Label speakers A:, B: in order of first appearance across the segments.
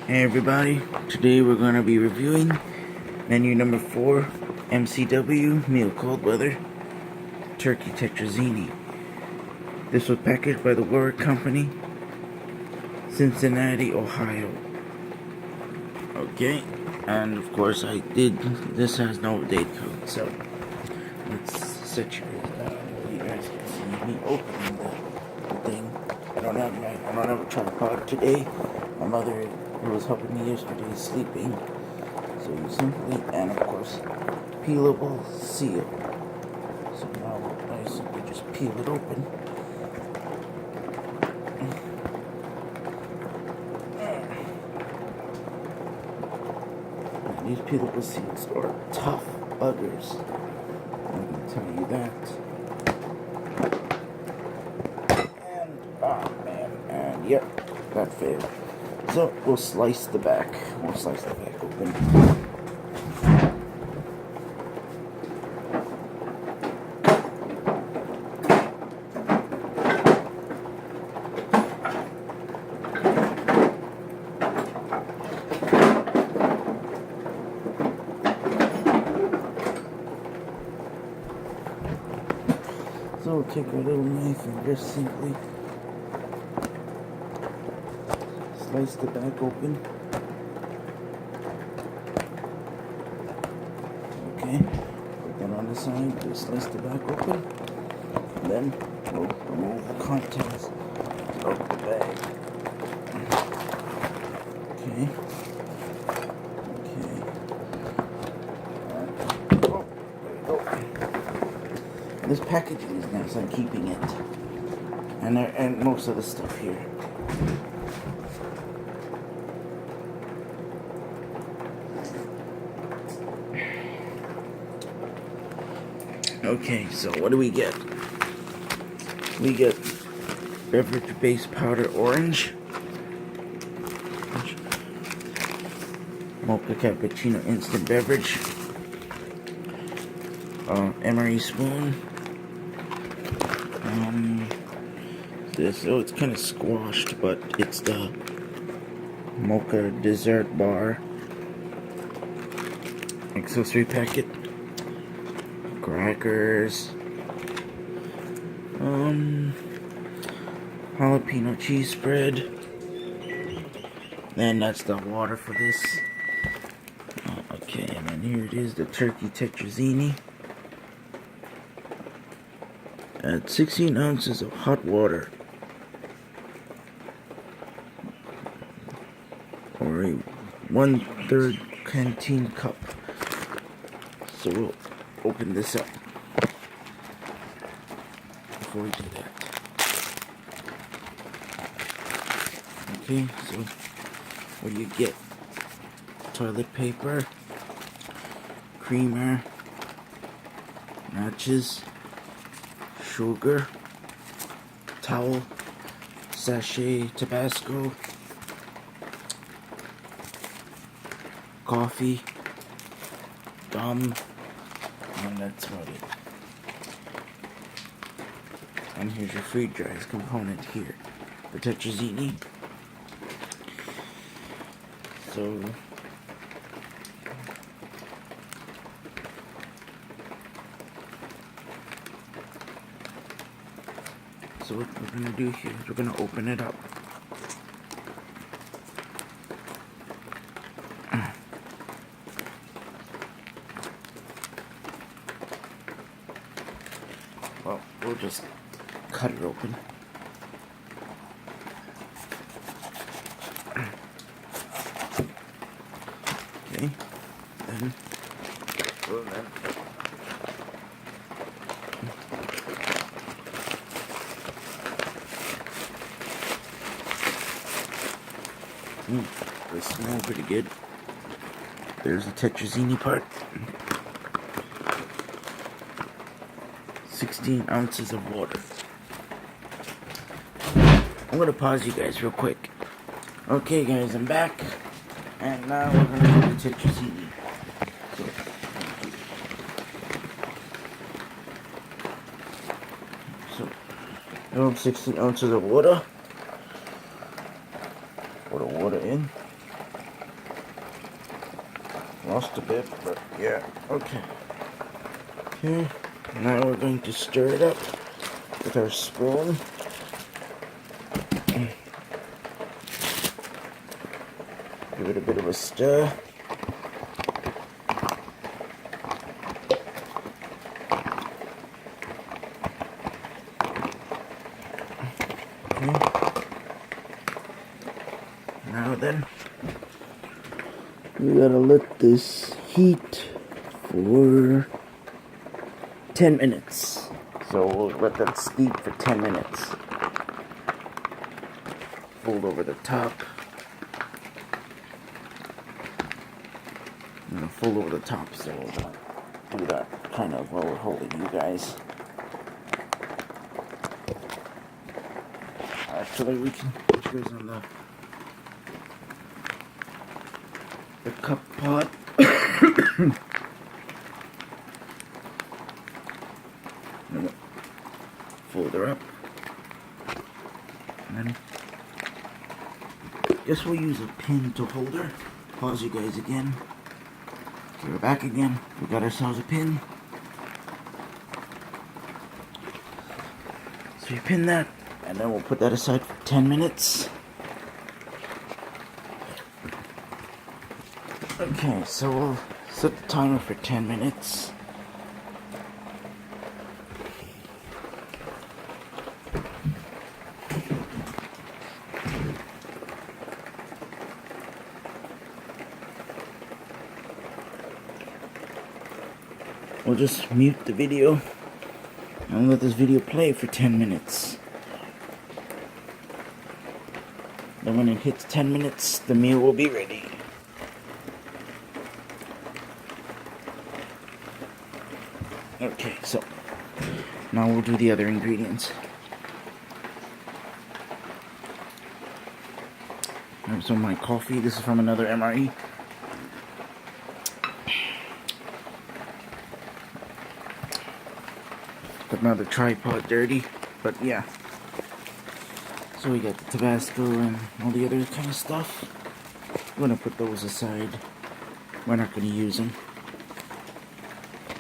A: Hey everybody, today we're going to be reviewing menu number 4, MCW Meal Cold Weather Turkey Tetrazini. This was packaged by the Warwick Company, Cincinnati, Ohio. Okay, and of course this has no date code, so let's set you guys down where you guys can see me opening the thing. I don't have a tripod today. My mother, who was helping me yesterday, is sleeping. So you simply, and of course, peelable seal. So now I simply just peel it open. And these peelable seals are tough buggers. I can tell you that. And, oh man, and yep, that failed. So we'll slice the back. We'll slice the back open. So we'll take our little knife and just simply slice the back open. Okay, put that on the side, just slice the back open. And then we'll remove the contents of the bag. Okay. Oh, there we go. This packaging is nice, I'm keeping it. And most of the stuff here. Okay, so what do we get? We get beverage-based powder orange, mocha cappuccino instant beverage, emery spoon, it's kind of squashed, but it's the mocha dessert bar accessory packet, crackers, jalapeno cheese spread, and that's the water for this. Okay, and then here it is, the turkey tetrazini. Add 16 ounces of hot water, or a 1/3 canteen cup. So we'll open this up before we do that. Okay, so what do you get? Toilet paper, creamer, matches, sugar, towel, sachet Tabasco, coffee, gum, and that's about it. And here's your freeze dry's component here, the tetrazini. So what we're going to do here is we're going to open it up. Well, we'll just cut it open. Okay, then they smell pretty good. There's the tetrazini part. 16 ounces of water. I'm gonna pause you guys real quick. Okay guys, I'm back. And now we're gonna do the tetrazini. So 16 ounces of water. Pour the water in. Lost a bit, but yeah, okay. Okay, now we're going to stir it up with our spoon. Give it a bit of a stir. Now then, we gotta let this heat for 10 minutes. So we'll let that steep for 10 minutes. Fold over the top. I'm gonna fold over the top, so we'll do that kind of while we're holding you guys. Actually, we can put yours on the cup pot. Fold her up. And then guess we'll use a pin to hold her. Pause you guys again. Okay, we're back again. We got ourselves a pin. So you pin that, and then we'll put that aside for 10 minutes. Okay, so we'll set the timer for 10 minutes. We'll just mute the video and let this video play for 10 minutes. Then when it hits 10 minutes, the meal will be ready. Okay, so now we'll do the other ingredients. I have some of my coffee. This is from another MRE. Got another tripod dirty, but yeah. So we got the Tabasco and all the other kind of stuff. We're gonna put those aside. We're not gonna use them.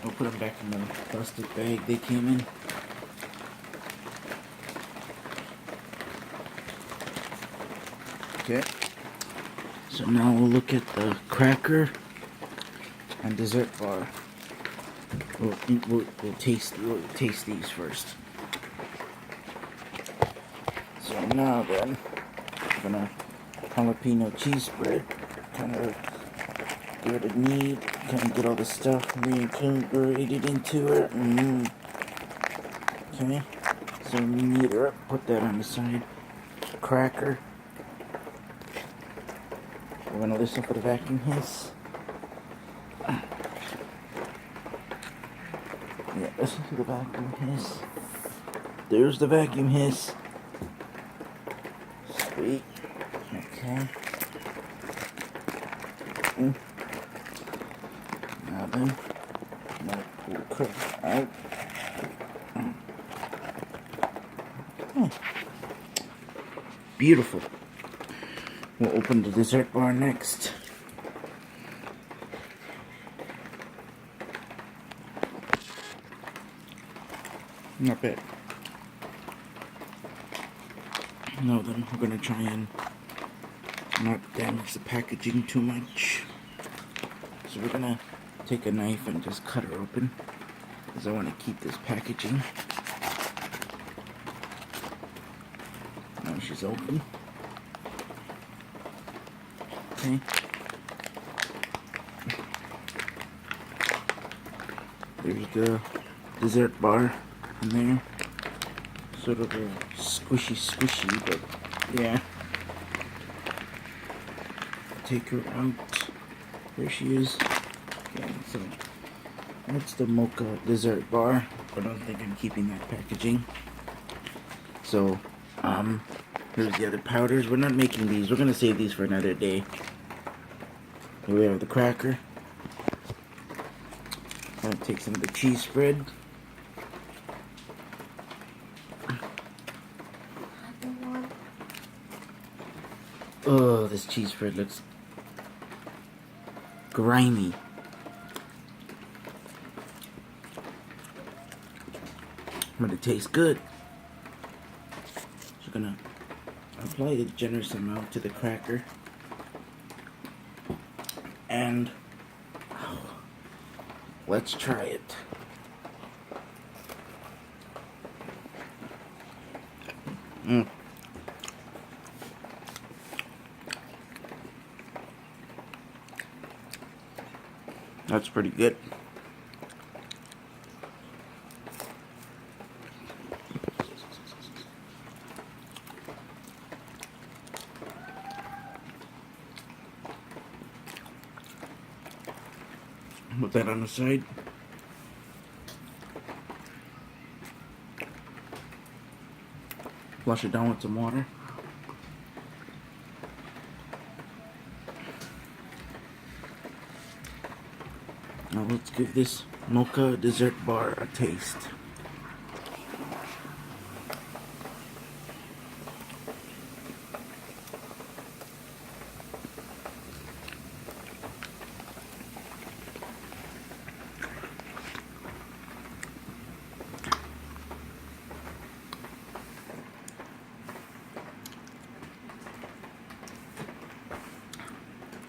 A: We'll put them back in the plastic bag they came in. Okay. So now we'll look at the cracker and dessert bar. We'll taste these first. So now then, I'm gonna jalapeno cheese spread. Kind of give it a knead. Kind of get all the stuff reincorporated into it. Okay. So we knead her up. Put that on the side. Cracker. We're gonna listen for the vacuum hiss. Yeah, listen to the vacuum hiss. There's the vacuum hiss. Sweet. Okay. Now then, I'm gonna pull the cracker out. Okay. Beautiful. We'll open the dessert bar next. Not bad. Now then, we're gonna try and not damage the packaging too much. So we're gonna take a knife and just cut her open, because I want to keep this packaging. Now she's open. Okay. There's the dessert bar in there. Sort of a squishy, but yeah. Take her out. There she is. Okay, so that's the mocha dessert bar. I don't think I'm keeping that packaging. So, here's the other powders. We're not making these. We're gonna save these for another day. Here we have the cracker. I'm gonna take some of the cheese spread. Oh, this cheese spread looks grimy. but it tastes good. So gonna apply a generous amount to the cracker, and let's try it. That's pretty good. Put that on the side. Flush it down with some water. Now let's give this mocha dessert bar a taste.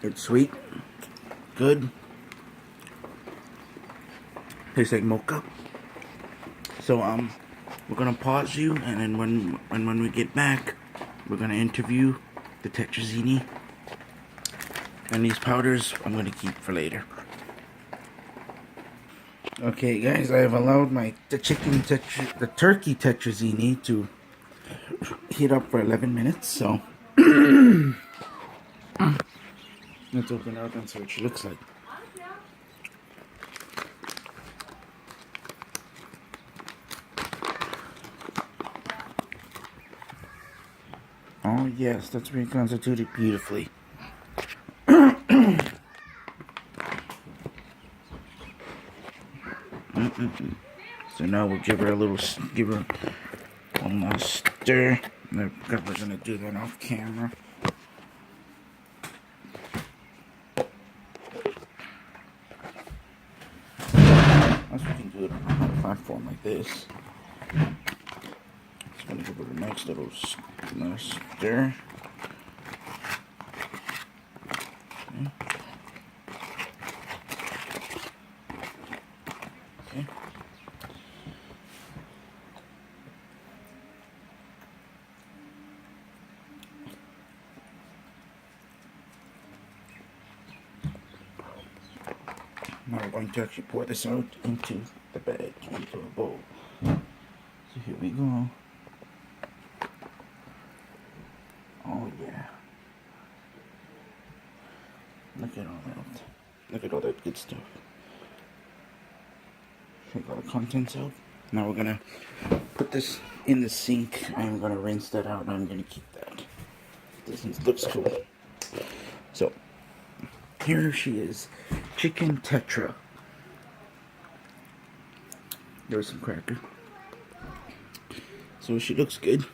A: It's sweet, good, tastes like mocha. So we're gonna pause you, and then when we get back, we're gonna interview the tetrazini, and these powders I'm gonna keep for later. Okay, guys, I have allowed the turkey tetrazini to heat up for 11 minutes. So let's open it up and see what she looks like. Oh yes, that's reconstituted beautifully. So now we'll give her one last stir. Because we're gonna do that off camera. Unless we can do it on a platform like this. Just gonna give her a nice little stir. Okay. Now we're going to actually pour this out into the bag, into a bowl. So here we go. Oh yeah. Look at all that. Look at all that good stuff. Take all the contents out. Now we're gonna put this in the sink. I'm gonna rinse that out and I'm gonna keep that. This looks cool. So here she is. Chicken tetra. There's some cracker. So she looks good.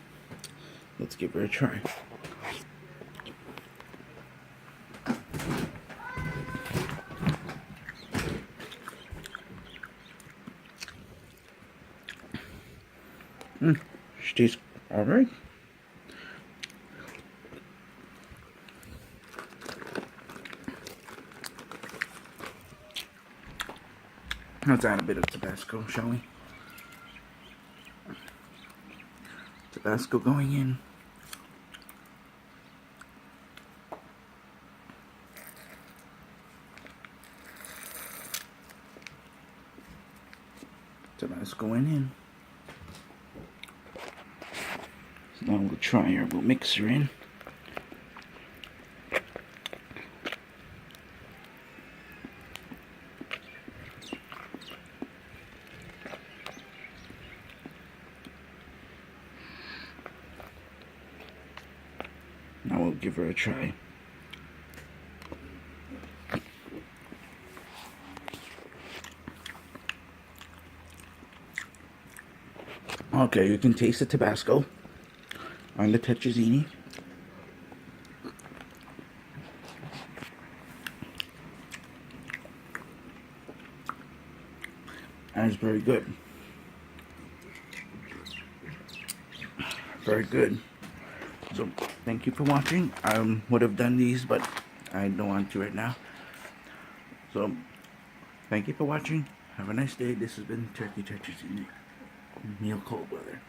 A: Let's give her a try. She tastes alright. Let's add a bit of Tabasco, shall we? Tabasco going in. Tabasco went in. So now we'll try her. We'll mix her in. Now we'll give her a try. Okay, you can taste the Tabasco on the tetrazini. And it's very good. very good. So thank you for watching. I would have done these, but I don't want to right now. So thank you for watching. Have a nice day. This has been Turkey Tetrazini. Meal Cold Weather.